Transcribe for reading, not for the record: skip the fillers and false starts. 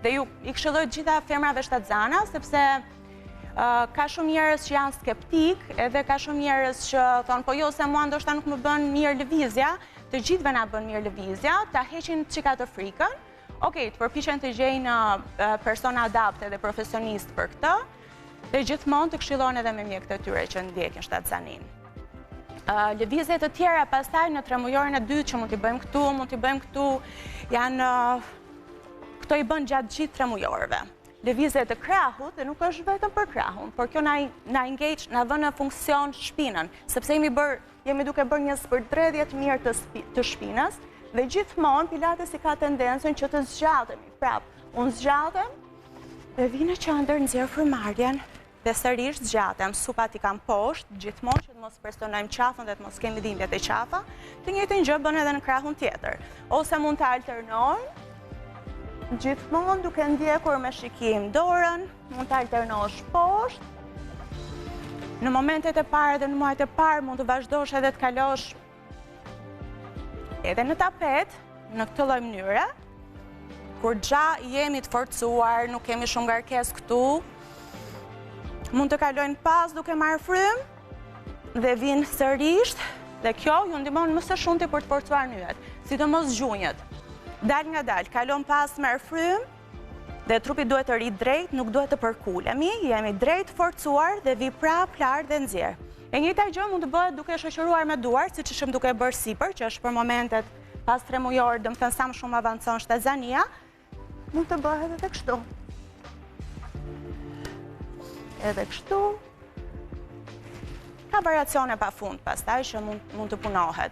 Dhe ju I këshilloj gjitha femrave shtatzana, sepse ka shumë njerëz që janë skeptik, edhe ka shumë njerëz që thonë, po jo, se mua ndoshta nuk më bën mirë lëvizja, të gjithëve na bën mirë lëvizja, ta heqin çika të frikën. Okej, të përpiqen të gjejnë persona adapte dhe profesionist për këtë, dhe gjithmonë të këshillojnë edhe me mjekët e tyre që ndjekin shtatzanin. Lëvizje të tjera pastaj në tremujorin e dytë që mund t'i bëjmë këtu, janë këto I bën gjatë gjithë tremujorëve. Lëvizje të krahut, dhe nuk është vetëm për krahun, por kjo na engage, na vën në funksion shpinën, sepse jemi duke bërë një spërdredhje të mirë të shpinës, dhe gjithmonë Pilatesi ka tendencën që të zgjatemi. Prap, unë zgjatem, dhe vine që ndër nxjerr frymarrjen, dhe sërish zgjatem, supat I kam poshtë, gjithmonë që të mos personojmë qafën dhe të mos kemi dhimbjet e qafa, të njëjtën gjë bën edhe në krahun tjetër. Ose mund të alternojmë, gjithmonë duke ndjekur me shikim dorën, mund të alternosh poshtë. Në momentet e parë dhe në muajt e parë mund të vazhdosh edhe të kalosh edhe në tapet, në këtë lloj mënyre. Kur gja jemi të forcuar, nuk kemi shumë ngarkesë këtu, mund të kalojnë pas duke marrë frymë dhe vinë sërish, dhe kjo ju ndihmon më së shumti për të forcuar nyjet, sidomos gjunjët. Dal nga dal, kalon pas merr frymë, dhe trupi duhet të ri drejt, nuk duhet të përkulemi, jemi drejt forcuar dhe vi prap lart dhe nxjerr. E njëjta gjë mund të bëhet duke shoqëruar me duar, siç ishim duke bërë sipër, që është për momentet pas tremujor, domethënë sa më shumë avancon shtatzania, mund të bëhet edhe kështu. Edhe kështu. Ka variacione pafund pastaj që mund të punohet.